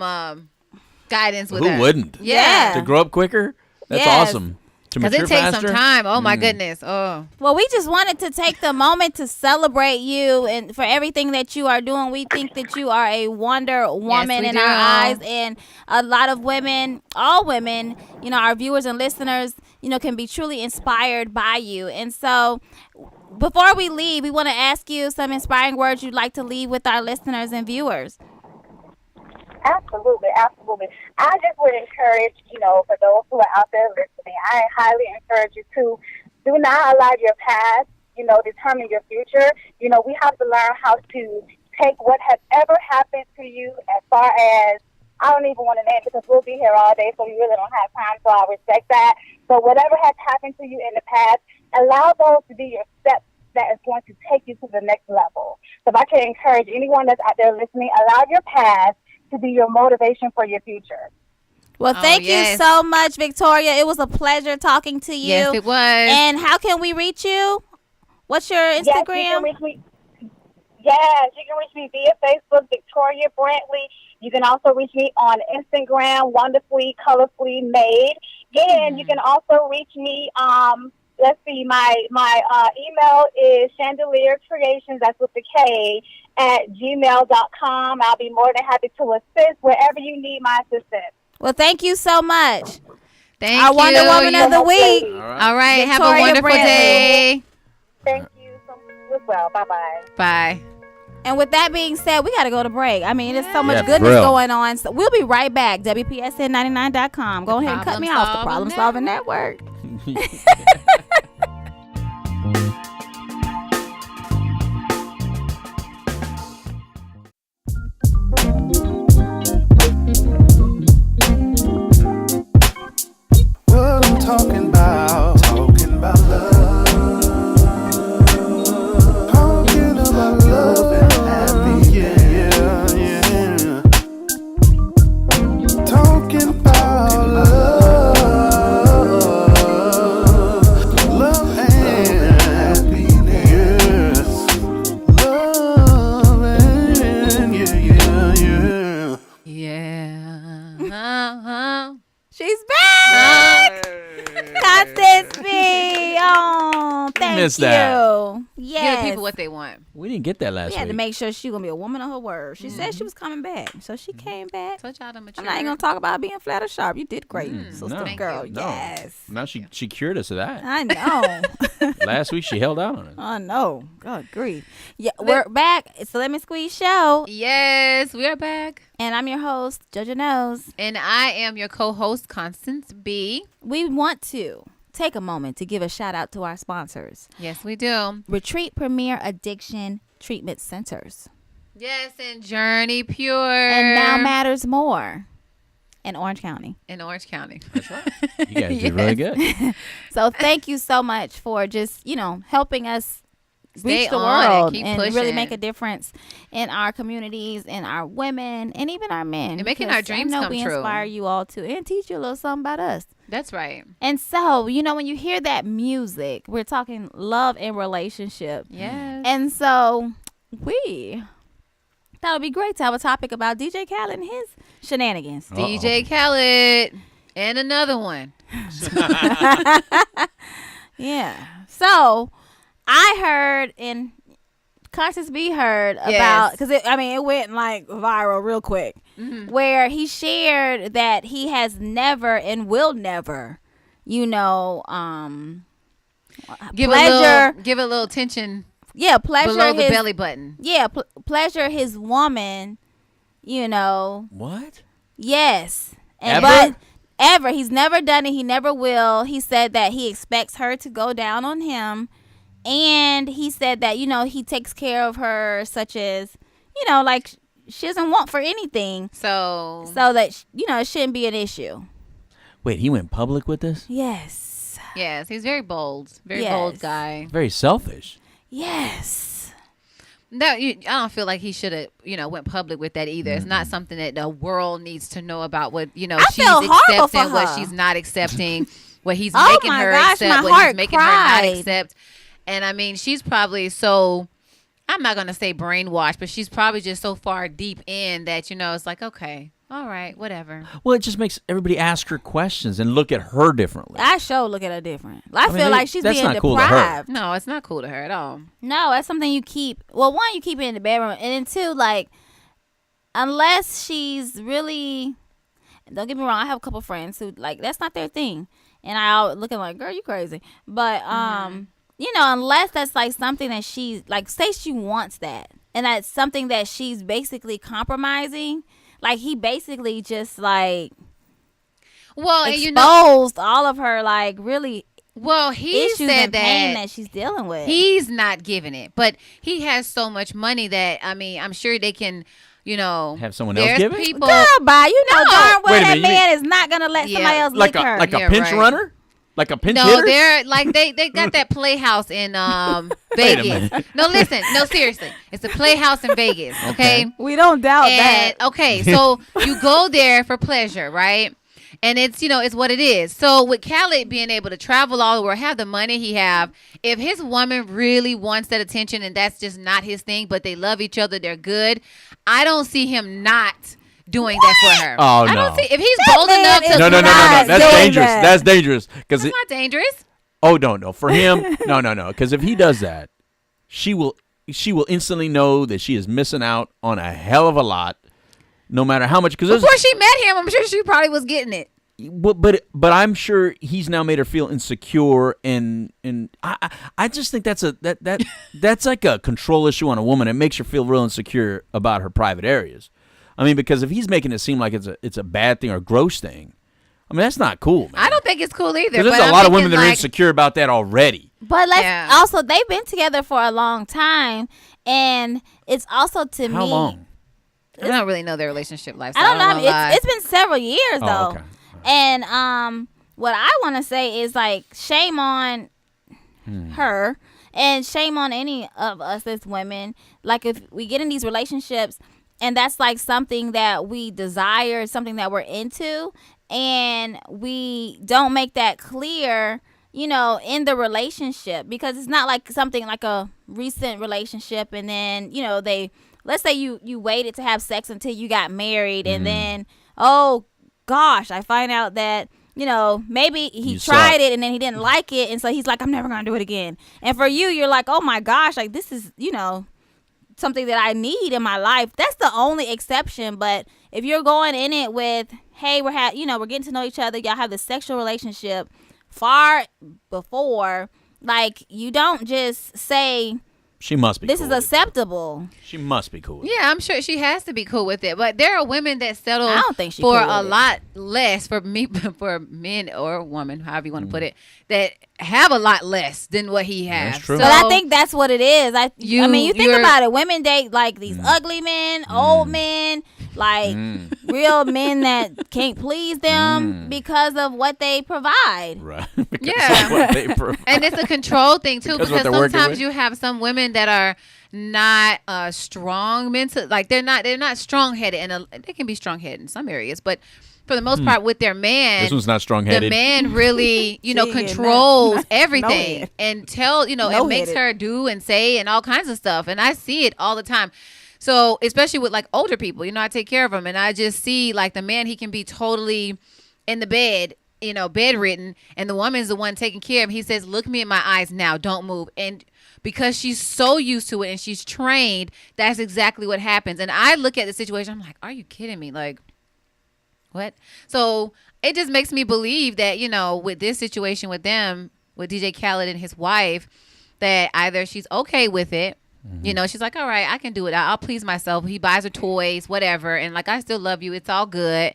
guidance with her.
Who wouldn't?
Yeah.
To grow up quicker? That's
Yes.
awesome. To
Because
mature
it takes
faster?
some time. Oh, my goodness. Oh.
Well, we just wanted to take the moment to celebrate you and for everything that you are doing. We think that you are a wonder woman
we
in
do.
our eyes, and a lot of women, all women, you know, our viewers and listeners, you know, can be truly inspired by you. And so before we leave, we want to ask you some inspiring words you'd like to leave with our listeners and viewers.
Absolutely. I just would encourage, you know, for those who are out there listening, I highly encourage you to do not allow your past, you know, determine your future. You know, we have to learn how to take what has ever happened to you as far as, I don't even want to name it because we'll be here all day, so we really don't have time, so I respect that. But whatever has happened to you in the past, allow those to be your steps that is going to take you to the next level. So if I can encourage anyone that's out there listening, allow your past to be your motivation for your future.
Well, thank you so much, Victoria. It was a pleasure talking to you.
Yes, it was.
And how can we reach you? What's your Instagram?
Yes, you can reach me via Facebook, Victoria Brantley. You can also reach me on Instagram, Wonderfully, Colorfully Made. And you can also reach me, let's see, my email is chandeliercreations, that's with the K, @gmail.com. I'll be more than happy to assist wherever you need my assistance.
Well, thank you so much.
Thank
Our
you.
Wonder Woman of the Week.
All right. Have a
Victoria
wonderful
Brantley.
day.
Thank you so much as well. Bye-bye.
Bye.
And with that being said, we got to go to break. I mean, there's so much
Yeah, for
goodness
real.
going on. So we'll be right back. WPSN99.com. Go ahead and cut me off. The Problem Solving Network.
What I'm talking about love. Talking about love and happiness. Yeah. Talking about love and happiness. Love and yeah.
Yeah.
She's back. Constance B. Oh, thank
missed
you.
that.
Yes.
Give people what they want.
We didn't get that last
We had to
week.
make sure she gonna be a woman of her word. She said she was coming back, so she came back.
Told y'all to mature.
I'm not even gonna talk about being flat or sharp. You did great, sister
no.
girl.
you.
No.
Yes,
Now she cured us of that.
I know.
Last week she held out on it.
I know. God grief. Yeah, we're back. It's the Lemon Squeeze Show,
Yes, we are back.
and I'm your host, JoJo Knows.
And I am your co-host, Constance B.
We want to take a moment to give a shout out to our sponsors,
Yes, we do.
Retreat Premier Addiction Treatment Centers,
Yes, and Journey Pure.
and Now Matters More. in Orange County.
In Orange County.
That's right. You guys did really good.
So thank you so much for just, helping us
Stay
reach the
on
world
keep
and
pushing.
really make a difference in our communities and our women and even our men.
And making
because
our dreams
I know
come
we
true.
inspire you all too and teach you a little something about us.
That's right.
And so, when you hear that music, we're talking love and relationship.
Yes.
And so we thought it'd be great to have a topic about DJ Khaled and his shenanigans.
DJ Khaled and another one.
Yeah. So I heard and Constance B heard about, because it went like viral real quick, where he shared that he has never and will never,
give
pleasure.
it a little tension
Yeah, pleasure
below the
his
belly button.
Yeah, pleasure his woman.
What?
Yes,
Ever?
but ever he's never done it. He never will. He said that he expects her to go down on him, and he said that he takes care of her, such as like she doesn't want for anything,
So
that it shouldn't be an issue.
Wait, he went public with this?
Yes,
yes, he's very bold. Very
Yes.
bold guy.
Very selfish.
yes.
No, I don't feel like he should have, went public with that either. It's not something that the world needs to know about what, she's
feel horrible for
accepting, what
her.
she's not accepting, what he's
Oh
making
my
her
gosh,
accept,
my
what
heart
he's making her
cried.
not accept. And she's probably so, I'm not going to say brainwashed, but she's probably just so far deep in that, it's like, okay, all right, whatever.
Well, it just makes everybody ask her questions and look at her differently.
I sure look at her different. I
mean,
feel like she's
that's
being
not cool to her.
deprived.
No, it's not cool to her at all.
No, that's something you keep. Well, one, you keep it in the bedroom, and then two, like, unless she's really. Don't get me wrong. I have a couple friends who that's not their thing, and I always looking like, girl, you crazy. But unless that's like something that she's like, say she wants that, and that's something that she's basically compromising. Like he basically just like
Well, and
exposed all of her like really
well, he
issues
said
and pain
that
that she's dealing with.
he's not giving it, but he has so much money that I'm sure they can,
Have someone else
there's
give it?
people.
Girl, bye.
No.
Darn well
Wait a
that
minute, you
man is not gonna let
Yeah.
somebody else
Like
lick her.
a
Yeah,
pinch
right.
runner? Like a pinch
No,
hitter?
they're like they got that playhouse in Vegas.
minute.
No, listen, no, seriously, it's a playhouse in Vegas. Okay,
We don't doubt
and okay, so you go there for pleasure, right? And it's it's what it is. So with Khaled being able to travel all over, have the money he have, if his woman really wants that attention and that's just not his thing, but they love each other, they're good. I don't see him not doing that for her.
Oh,
I
no.
don't see if he's bold
man
enough
is
to.
No.
not
That's
doing
dangerous.
that.
That's dangerous. Because
It's not dangerous.
oh no. For him, no. Because if he does that, she will instantly know that she is missing out on a hell of a lot, no matter how much. Because
Before she met him, I'm sure she probably was getting it.
but I'm sure he's now made her feel insecure, and I just think that's that's like a control issue on a woman. It makes her feel real insecure about her private areas. I mean, because if he's making it seem like it's a bad thing or gross thing, I mean that's not cool, man.
I don't think it's cool either.
'Cause there's
but
a
I'm
lot of women
thinking,
that are
like,
insecure about that already.
But
Yeah.
also they've been together for a long time, and it's also to me.
How long?
I don't really know their relationship lifestyle.
I don't know.
gonna lie.
It's been several years though,
Oh, okay.
and what I want to say is like shame on her, and shame on any of us as women. Like if we get in these relationships, and that's like something that we desire, something that we're into, and we don't make that clear, in the relationship, because it's not like something like a recent relationship, and then let's say you waited to have sex until you got married, and then oh gosh, I find out that maybe he
You
tried
suck.
it and then he didn't like it, and so he's like, I'm never gonna do it again. And for you're like, oh my gosh, like this is something that I need in my life. That's the only exception. But if you're going in it with, hey, we're getting to know each other, y'all have the sexual relationship far before, like you don't just say
She must be.
this
cool
is
with it.
acceptable.
She must be cool. With
Yeah, I'm sure she has to be cool with it. But there are women that settle
I don't think she
for
cool
a
with it.
lot less for men or women, however you want to put it, that have a lot less than what he has.
That's true.
But I think that's what it is. I mean, you think
you're-
about it. Women date like these ugly men, old men, like real men that can't please them because of what they provide.
Right.
Yeah. And it's a control thing too, because sometimes you have some women that are not strong mental, like they're not strong headed, and they can be strong headed in some areas, but for the most part with their man,
this one's not strong headed.
The man really, controls everything and it makes her do and say and all kinds of stuff, and I see it all the time. So especially with like older people, I take care of them, and I just see like the man, he can be totally in the bed, bedridden, and the woman's the one taking care of him. He says, "Look me in my eyes now, don't move." And because she's so used to it and she's trained, that's exactly what happens. And I look at the situation, I'm like, are you kidding me? Like, what? So it just makes me believe that, with this situation with them, with DJ Khaled and his wife, that either she's okay with it. She's like, all right, I can do it. I'll please myself. He buys her toys, whatever. And like, I still love you. It's all good.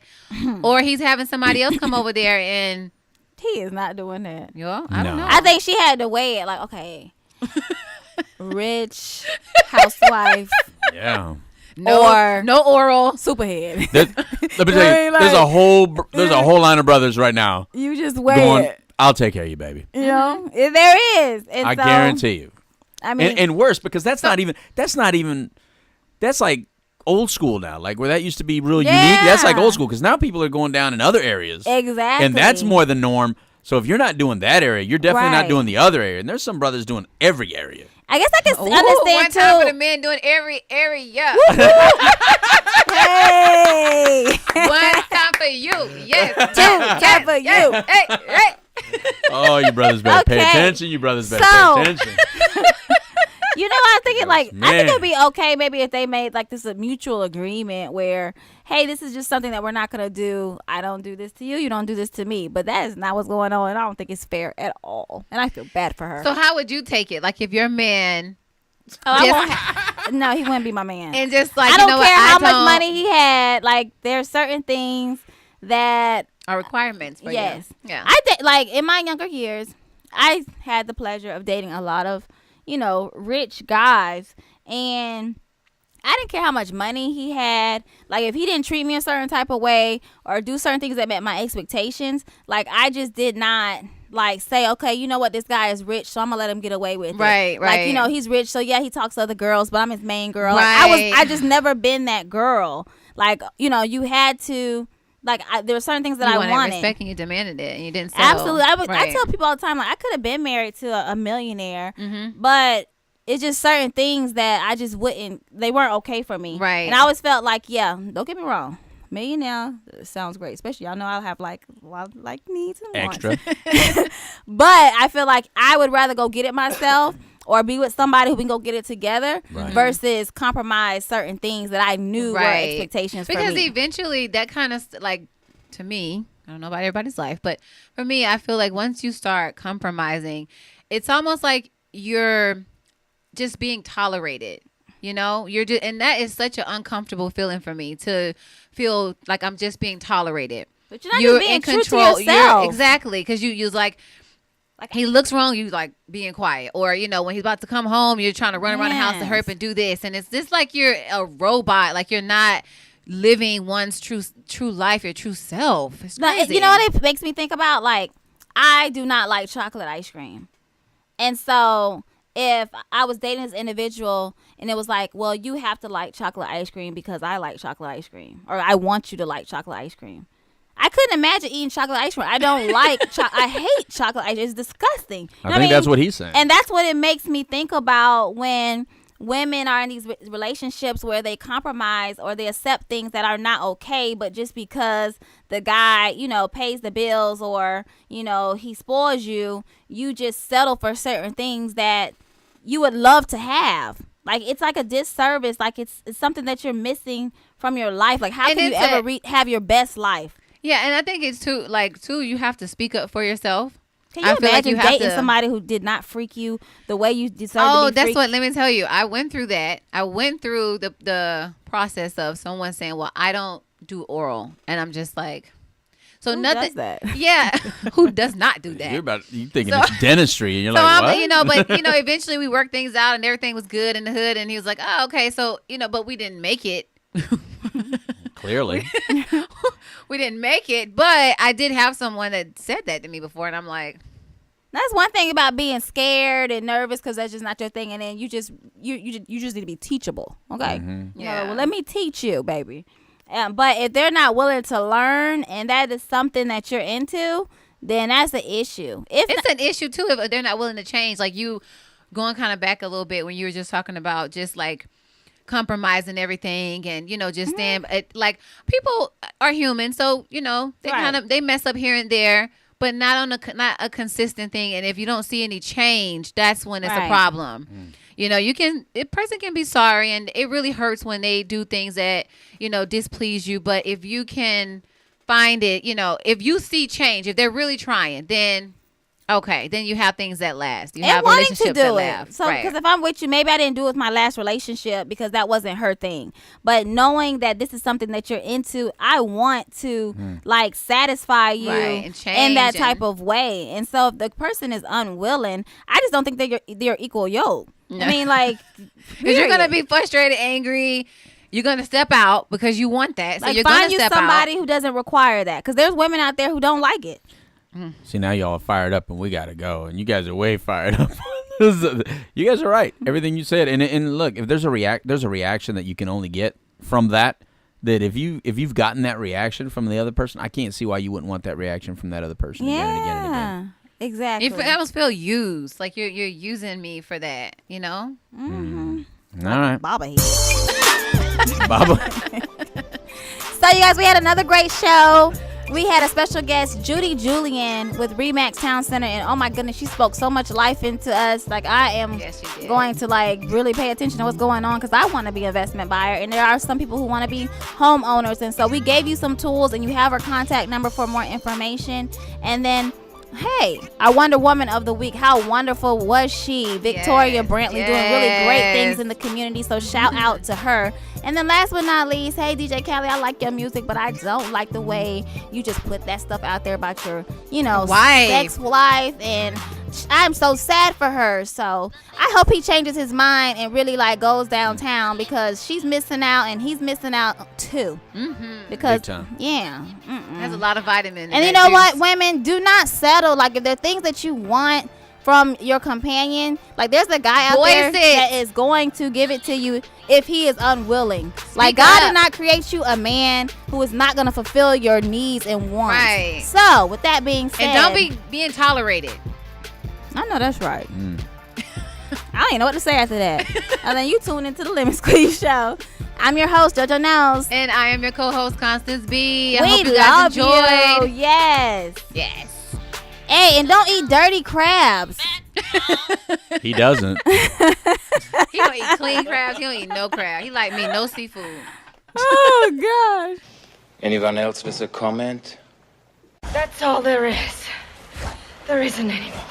Or he's having somebody else come over there and.
He is not doing that.
I don't know.
I think she had to weigh it like, okay, rich housewife.
Yeah.
No oral.
Superhead.
Let me tell you, there's a whole line of brothers right now.
You just weigh it.
I'll take care of you, baby.
There is. And
I guarantee you.
I mean,
and worse, because that's like old school now. Like where that used to be real unique. That's like old school, because now people are going down in other areas.
Exactly.
And that's more the norm. So if you're not doing that area, you're definitely not doing the other area. And there's some brothers doing every area.
I guess I can understand
one
too.
time for the men doing every area.
Hey.
One time for you. Yes.
Two time for you.
Hey.
Oh, you brothers better pay attention. You brothers better pay attention.
I'm thinking like, I think it'd be okay maybe if they made like this a mutual agreement where, hey, this is just something that we're not going to do. I don't do this to you. You don't do this to me. But that is not what's going on. And I don't think it's fair at all. And I feel bad for her.
So how would you take it? Like if your man...
no, he wouldn't be my man.
And just like,
I don't care how much money he had. Like there's certain things that...
are requirements for you.
Yes.
Yeah.
I think like in my younger years, I had the pleasure of dating a lot of, rich guys, and I didn't care how much money he had. Like if he didn't treat me a certain type of way or do certain things that met my expectations, like I just did not like say, okay, you know what, this guy is rich, so I'm gonna let him get away with it.
Right.
Like, he's rich, so yeah, he talks to other girls, but I'm his main girl.
Right.
Like I just never been that girl. Like, you had to. Like there were certain things that I wanted.
Respect, and you demanded it, and you didn't settle.
Absolutely, I tell people all the time, like I could have been married to a millionaire, but it's just certain things that I just wouldn't. They weren't okay for me,
right?
And I always felt like, don't get me wrong, millionaire sounds great, especially y'all know I have like a lot of like needs and
extra.
But I feel like I would rather go get it myself. Or be with somebody who can go get it together versus compromise certain things that I knew were expectations for me.
Because eventually that kind of, like, to me, I don't know about everybody's life, but for me, I feel like once you start compromising, it's almost like you're just being tolerated. You're just, and that is such an uncomfortable feeling for me, to feel like I'm just being tolerated.
But you're not just being in control. True to yourself.
Exactly, because you like he looks wrong, you like being quiet, or when he's about to come home, you're trying to run around the house to hurry up and do this, and it's just like you're a robot, like you're not living one's true life, your true self. It's crazy.
You know what it makes me think about? Like, I do not like chocolate ice cream, and so if I was dating this individual and it was like, well, you have to like chocolate ice cream because I like chocolate ice cream, or I want you to like chocolate ice cream. I couldn't imagine eating chocolate ice cream. I don't like I hate chocolate ice cream. It's disgusting.
I think that's what he's saying.
And that's what it makes me think about when women are in these relationships where they compromise or they accept things that are not okay, but just because the guy, pays the bills or, he spoils you, you just settle for certain things that you would love to have. Like, it's like a disservice. Like, it's something that you're missing from your life. Like, how can you ever have your best life?
Yeah, and I think it's too, you have to speak up for yourself.
Can you imagine dating somebody who did not freak you the way you deserve to be freaked?
Oh, that's what, let me tell you. I went through that. I went through the process of someone saying, well, I don't do oral. And I'm just like, so
who
nothing.
does that?
Yeah. Who does not do that?
You thinking it's dentistry, and you're like, what?
But eventually we worked things out and everything was good in the hood. And he was like, oh, okay. So, but we didn't make it.
Clearly.
We didn't make it, but I did have someone that said that to me before, and I'm like,
That's one thing about being scared and nervous because that's just not your thing, and then you just need to be teachable. Okay, You know, well, let me teach you, baby. But if they're not willing to learn, and that is something that you're into, then that's an issue.
It's an issue too if they're not willing to change. Like you going kind of back a little bit when you were just talking about just like compromising everything and, you know, just stand like people are human. So, you know, they they mess up here and there, but not a consistent thing. And if you don't see any change, that's when it's a problem. You know, a person can be sorry, and it really hurts when they do things that, you know, displease you. But if you can find it, you know, if you see change, if they're really trying, then okay, then you have things that last. You have relationships that last.
So, because if I'm with you, maybe I didn't do it with my last relationship because that wasn't her thing. But knowing that this is something that you're into, I want to like satisfy you in that type of way. And so if the person is unwilling, I just don't think they're equal yoke. No. I mean, like,
because you're gonna be frustrated, angry. You're gonna step out because you want that. So
like,
you're
find
gonna
you
step
somebody
out.
who doesn't require that. Because there's women out there who don't like it.
See, now y'all are fired up and we gotta go, and you guys are way fired up. You guys are right. Everything you said, and look, if there's a reaction that you can only get from that. That if you've gotten that reaction from the other person, I can't see why you wouldn't want that reaction from that other person again and again and again.
Exactly.
I almost feel used, like you're using me for that, you know.
All right,
Baba here.
Baba.
So you guys, we had another great show. We had a special guest, Judy Julian with Remax Town Center, and oh my goodness, she spoke so much life into us. Like, I am going to like really pay attention to what's going on because I want to be an investment buyer, and there are some people who want to be homeowners, and so we gave you some tools, and you have her contact number for more information. And then, hey, our Wonder Woman of the Week, how wonderful was she? Victoria Brantley doing really great things in the community, so shout out to her. And then last but not least, hey, DJ Khaled, I like your music, but I don't like the way you just put that stuff out there about your, you know, ex-wife, and I'm so sad for her. So I hope he changes his mind and really like goes downtown because she's missing out and he's missing out too. Because
there's a lot of vitamin.
And you know what, women, do not settle. Like if there are things that you want from your companion, like there's a guy out there that is going to give it to you if he is unwilling. Like God did not create you a man who is not going to fulfill your needs and wants. Right. So with that being said,
and don't be being tolerated.
I know that's right. I don't even know what to say after that. And then you tune into the Lemon Squeeze Show. I'm your host, JoJo Knows.
And I am your co-host, Constance B.
I
hope you guys enjoyed.
You. Yes. Hey, and don't eat dirty crabs.
He doesn't.
He don't eat clean crabs. He don't eat no crab. He like me, no seafood.
Oh, God.
Anyone else with a comment?
That's all there is. There isn't anymore.